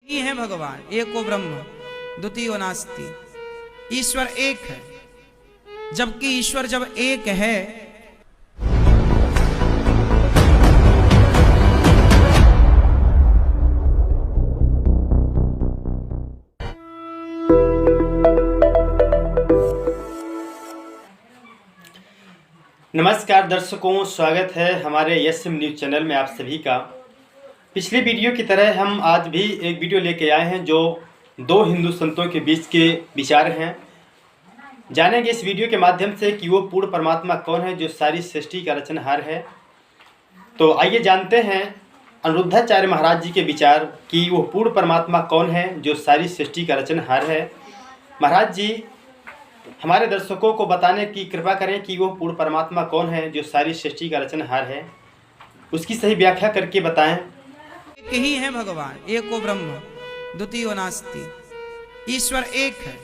ही है भगवान, एको ब्रह्म द्वितीयो नास्ति। ईश्वर एक है, जबकि ईश्वर जब एक है नमस्कार दर्शकों, स्वागत है हमारे यस न्यूज चैनल में आप सभी का। पिछले वीडियो की तरह हम आज भी एक वीडियो लेके आए हैं जो दो हिंदू संतों के बीच के विचार हैं। जानेंगे इस वीडियो के माध्यम से कि वो पूर्ण परमात्मा कौन है जो सारी सृष्टि का रचनहार है। तो आइए जानते हैं अनिरुद्धाचार्य महाराज जी के विचार कि वो पूर्ण परमात्मा कौन है जो सारी सृष्टि का रचनहार है। महाराज जी हमारे दर्शकों को बताने की कृपा करें कि वो पूर्ण परमात्मा कौन है जो सारी सृष्टि का रचनहार है, उसकी सही व्याख्या करके बताएं। एक ही है भगवान, एको ब्रह्म द्वितीयो नास्ति। ईश्वर एक है,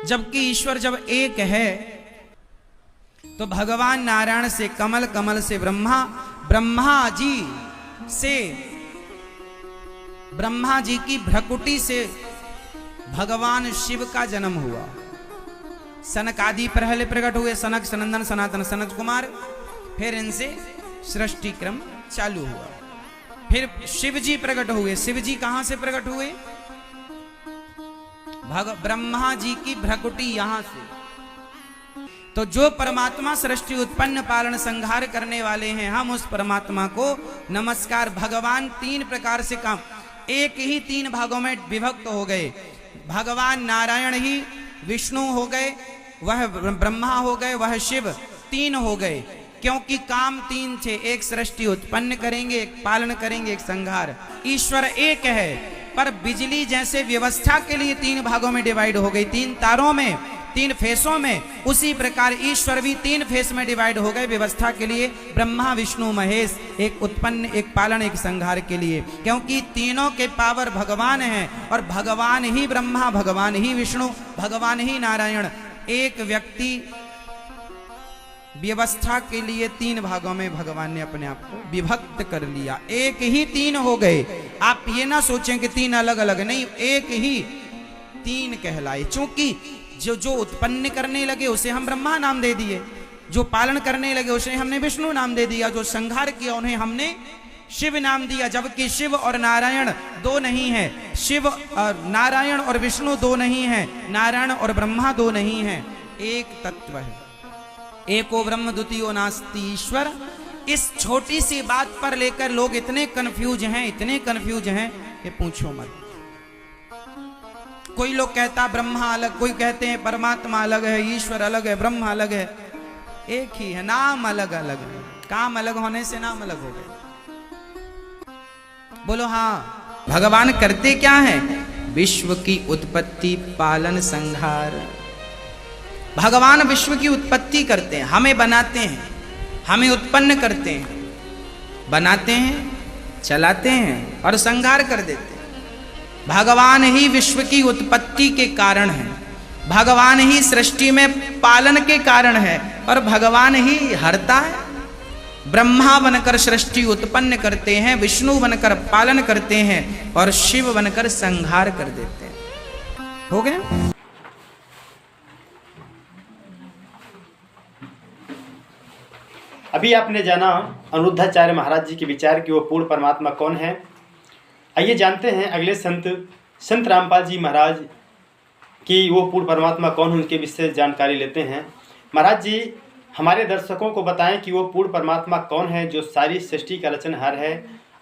जबकि ईश्वर जब एक है तो भगवान नारायण से कमल, कमल से ब्रह्मा, ब्रह्मा जी की भ्रकुटी से भगवान शिव का जन्म हुआ। सनक आदि पहले प्रकट हुए, सनक, सनंदन, सनातन, सनत कुमार, फिर इनसे सृष्टि क्रम चालू हुआ। फिर शिव जी प्रकट हुए। शिव जी कहां से प्रकट हुए? ब्रह्मा जी की भ्रकुटी यहां से। तो जो परमात्मा सृष्टि उत्पन्न पालन संहार करने वाले हैं, हम उस परमात्मा को नमस्कार। भगवान तीन प्रकार से काम, एक ही तीन भागों में विभक्त हो गए। भगवान नारायण ही विष्णु हो गए, वह ब्रह्मा हो गए, वह शिव, तीन हो गए। क्योंकि काम तीन थे, एक सृष्टि उत्पन्न करेंगे, एक पालन करेंगे, एक संहार। ईश्वर एक है, पर बिजली जैसे व्यवस्था के लिए तीन भागों में डिवाइड हो गई, तीन तारों में, तीन फेसों में, उसी प्रकार ईश्वर भी तीन फेस में डिवाइड हो गए व्यवस्था के लिए। ब्रह्मा, विष्णु, महेश, एक उत्पन्न, एक पालन, एक संहार के लिए। क्योंकि तीनों के पावर भगवान हैं, और भगवान ही ब्रह्मा, भगवान ही विष्णु, भगवान ही नारायण। एक व्यक्ति व्यवस्था के लिए तीन भागों में भगवान ने अपने आप को विभक्त कर लिया, एक ही तीन हो गए। आप ये ना सोचें कि तीन अलग अलग, नहीं, एक ही तीन कहलाए। चूंकि जो उत्पन्न करने लगे उसे हम ब्रह्मा नाम दे दिए, जो पालन करने लगे उसे हमने विष्णु नाम दे दिया, जो संहार किया उन्हें हमने शिव नाम दिया। जबकि शिव और नारायण दो नहीं है, शिव और नारायण और विष्णु दो नहीं है, नारायण और ब्रह्मा दो नहीं है, एक तत्व है। एको ब्रह्म द्वितीयो नास्ति ईश्वर। इस छोटी सी बात पर लेकर लोग इतने कंफ्यूज हैं, इतने कंफ्यूज हैं कि पूछो मत। कोई लोग कहता ब्रह्मा अलग, कोई कहते हैं परमात्मा अलग है, ईश्वर अलग है, ब्रह्म अलग है। एक ही है, नाम अलग अलग है। काम अलग होने से नाम अलग हो गए। बोलो हाँ। भगवान करते क्या है? विश्व की उत्पत्ति, पालन, संहार। भगवान विश्व की उत्पत्ति करते हैं, हमें बनाते हैं, हमें उत्पन्न करते हैं, बनाते हैं, चलाते हैं और संहार कर देते हैं। भगवान ही विश्व की उत्पत्ति के कारण है, भगवान ही सृष्टि में पालन के कारण है, और भगवान ही हरता है। ब्रह्मा बनकर सृष्टि उत्पन्न करते हैं, विष्णु बनकर पालन करते हैं, और शिव बनकर संहार कर देते हैं। हो गया? अभी आपने जाना अनिरुद्धाचार्य महाराज जी के विचार कि वो पूर्ण परमात्मा कौन है। आइए जानते हैं अगले संत रामपाल जी महाराज कि वो पूर्ण परमात्मा कौन है, उनके विषय जानकारी लेते हैं। महाराज जी हमारे दर्शकों को बताएं कि वो पूर्ण परमात्मा कौन है जो सारी सृष्टि का रचनहार है,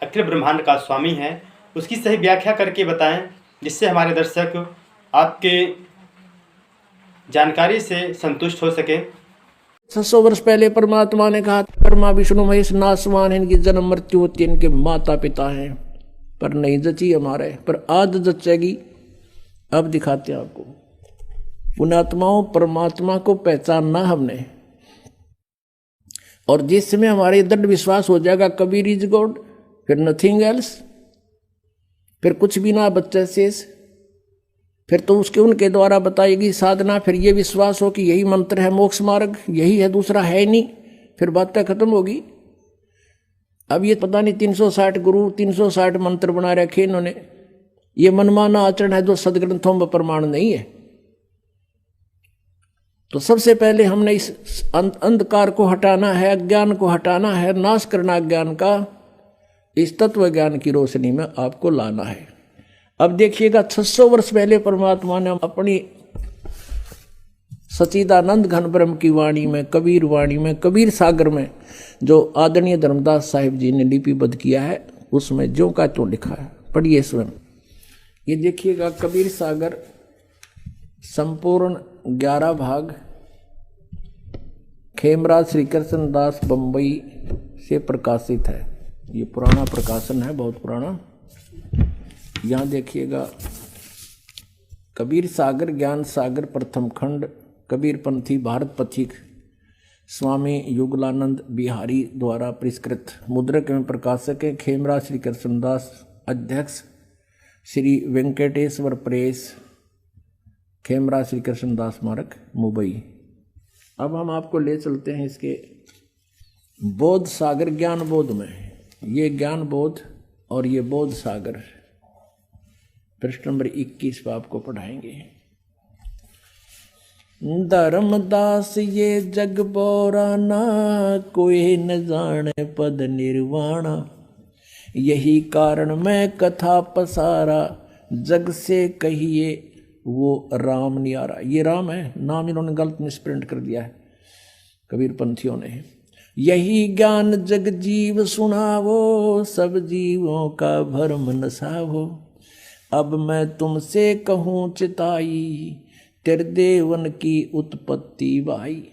अखिल ब्रह्मांड का स्वामी है, उसकी सही व्याख्या करके बताएं, जिससे हमारे दर्शक आपके जानकारी से संतुष्ट हो सके। 600 वर्ष पहले परमात्मा ने कहा, ब्रह्मा, विष्णु, महेश नासवान है, इनकी जन्म मृत्यु होती है, इनके माता पिता हैं, पर नहीं जची हमारे, पर आज जचेगी। अब दिखाते हैं आपको। पुण्यात्माओं, परमात्मा को पहचानना हमने, और जिस समय हमारे दृढ़ विश्वास हो जाएगा कबीर इज गॉड, फिर नथिंग एल्स, फिर कुछ भी ना बच्चे शेष, फिर तो उसके उनके द्वारा बताएगी साधना, फिर ये विश्वास हो कि यही मंत्र है मोक्ष मार्ग, यही है, दूसरा है नहीं, फिर बातें खत्म होगी। अब ये पता नहीं 360 गुरु 360 मंत्र बना रखे इन्होंने, ये मनमाना आचरण है जो सदग्रंथों में प्रमाण नहीं है। तो सबसे पहले हमने इस अंधकार को हटाना है, अज्ञान को हटाना है, नाश करना अज्ञान का, इस तत्व ज्ञान की रोशनी में आपको लाना है। अब देखिएगा 600 वर्ष पहले परमात्मा ने अपनी सच्चिदानंद घन ब्रह्म की वाणी में, कबीर वाणी में, कबीर सागर में जो आदरणीय धर्मदास साहिब जी ने लिपिबद्ध किया है, उसमें जो का तो लिखा है, पढ़िए स्वयं। ये देखिएगा कबीर सागर संपूर्ण 11 भाग, खेमराज श्री कृष्ण दास बम्बई से प्रकाशित है। ये पुराना प्रकाशन है, बहुत पुराना। यहाँ देखिएगा कबीर सागर ज्ञान सागर प्रथम खंड, कबीर पंथी भारत पथिक स्वामी युगलानंद बिहारी द्वारा परिष्कृत, मुद्रक एवं प्रकाशक है खेमराज श्री कृष्णदास, अध्यक्ष श्री वेंकटेश्वर प्रेस, खेमराज श्री कृष्णदास स्मारक मुंबई। अब हम आपको ले चलते हैं इसके बोध सागर ज्ञान बोध में। ये ज्ञान बोध और ये बोध सागर पृष्ठ नंबर 21 पर आपको पढ़ाएंगे। धर्मदास ये जग बोराना, कोई न जाने पद निर्वाणा, यही कारण मैं कथा पसारा, जग से कहिए वो राम न्यारा। ये राम है, नाम इन्होंने गलत मिसप्रिंट कर दिया है कबीर पंथियों ने। यही ज्ञान जग जीव सुनावो, सब जीवों का भरम नसावो, अब मैं तुमसे कहूँ चिताई, त्रिदेवन की उत्पत्ति भाई।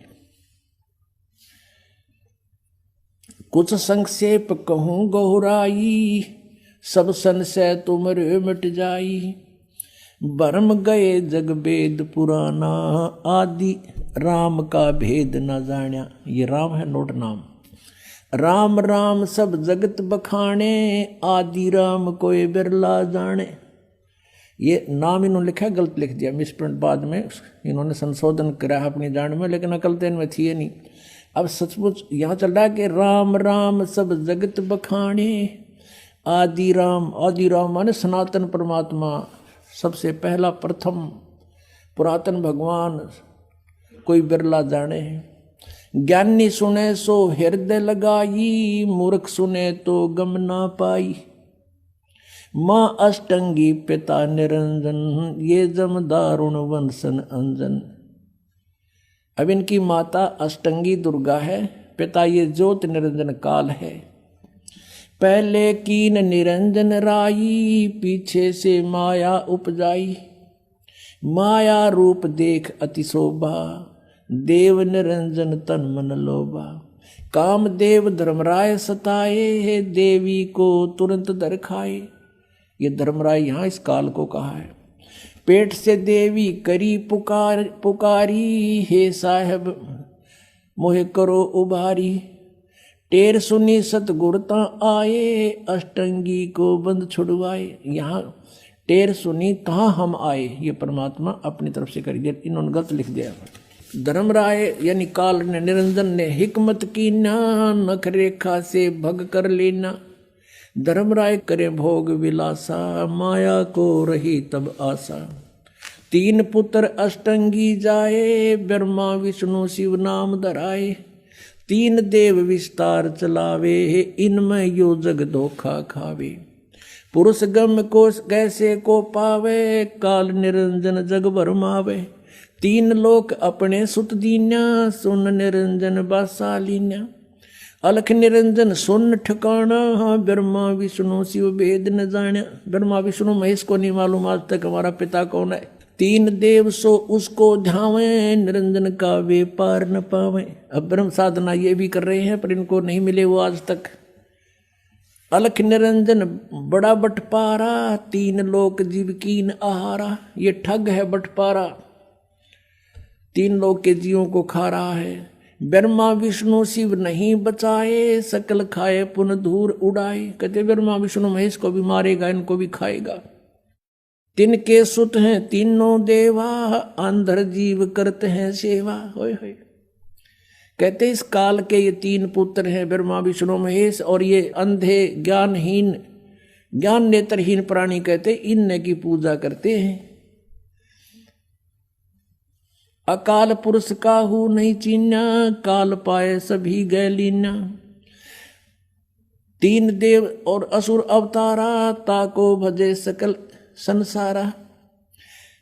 कुछ संक्षेप कहूँ गहराई, सब संशय तुमरे मिट जाई, भरम गए जग वेद पुराना, आदि राम का भेद न जान्या। ये राम है, नोट नाम। राम राम सब जगत बखाने, आदि राम कोई बिरला जाने। ये नाम इन्होंने लिखा है, गलत लिख दिया, मिसप्रिंट बाद में इन्होंने संशोधन करा अपनी जान में, लेकिन अकल तो इनमें थी नहीं। अब सचमुच यहाँ चल रहा है कि राम राम सब जगत बखाने, आदि राम माने सनातन परमात्मा, सबसे पहला प्रथम पुरातन भगवान, कोई बिरला जाने। ज्ञानी सुने सो हृदय लगाई, मूर्ख सुने तो गम ना पाई, माँ अष्टंगी पिता निरंजन, ये जम दारुण वंशन अंजन। अब इनकी माता अष्टंगी दुर्गा है, पिता ये ज्योत निरंजन काल है। पहले कीन निरंजन राई, पीछे से माया उपजाई, माया रूप देख अति शोभा, देव निरंजन तन मन लोभा। काम देव धर्मराय सताए, देवी को तुरंत दर खाए। ये धर्मराय यहाँ इस काल को कहा है। पेट से देवी करी पुकारी, हे साहब मोहे करो उबारी, टेर सुनी सतगुरता आए, अष्टंगी को बंद छुड़वाए। यहाँ टेर सुनी तहाँ हम आए, ये परमात्मा अपनी तरफ से कर दिया, इन्होंने गलत लिख दिया। धर्मराय यानी काल ने, निरंजन ने हिकमत की ना, नख रेखा से भग कर लेना। धर्मराय करे भोग विलासा, माया को रही तब आशा। 3 पुत्र अष्टंगी जाए, ब्रह्मा विष्णु शिव नाम धराए। 3 देव विस्तार चलावे, इनमें यो जग धोखा खावे। पुरुष गम को कैसे को पावे, काल निरंजन जग भरमावे। 3 लोक अपने सुत दीन्या, सुन निरंजन बासालीन्या। अलख निरंजन सुन ठिकाना, ब्रह्मा विष्णु शिव भेद न जाना। ब्रह्मा विष्णु महेश को नहीं मालूम आज तक हमारा पिता कौन है। 3 देव सो उसको ध्यावे, निरंजन का वे पार न पावे। अब ब्रह्म साधना ये भी कर रहे हैं पर इनको नहीं मिले वो आज तक। अलख निरंजन बड़ा बटपारा, 3 लोक जीव कीन आहारा। ये ठग है बटपारा, 3 लोक के जीवों को खा रहा है। ब्रह्मा विष्णु शिव नहीं बचाए, सकल खाए पुन धूर उड़ाए। कहते ब्रह्मा विष्णु महेश को भी मारेगा, इनको भी खाएगा। तिनके सुत हैं तीनों देवा, अंधर जीव करते हैं सेवा। होय होय। कहते इस काल के ये 3 पुत्र हैं, ब्रह्मा विष्णु महेश, और ये अंधे ज्ञानहीन ज्ञान नेत्रहीन प्राणी कहते इन की पूजा करते हैं। अकाल पुरुष काहू नहीं चीन्या, काल पाए सभी गैलीना। तीन देव और असुर अवतारा, ताको भजे सकल संसारा।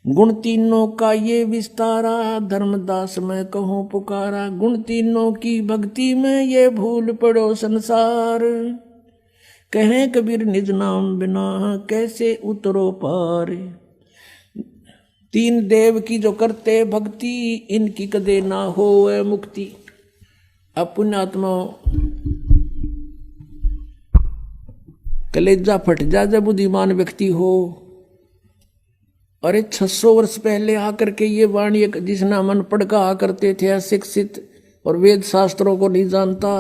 गुण तीनों का ये विस्तारा, धर्मदास मैं कहूँ पुकारा। गुण तीनों की भक्ति में ये भूल पड़ो संसार। कहें कबीर निज नाम बिना कैसे उतरो पार। तीन देव की जो करते भक्ति, इनकी कदे ना हो मुक्ति। अब पुण्यात्मा कलेजा फट जा जब बुद्धिमान व्यक्ति हो। अरे 600 वर्ष पहले आकर के ये वाणी जिसना मन पढ़का करते थे अशिक्षित और वेद शास्त्रों को नहीं जानता,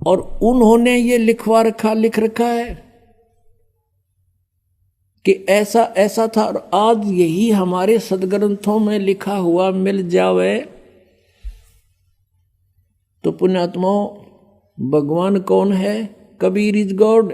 और उन्होंने ये लिख रखा है कि ऐसा ऐसा था, और आज यही हमारे सदग्रंथों में लिखा हुआ मिल जावे तो पुण्यात्माओं भगवान कौन है? Kabir is God.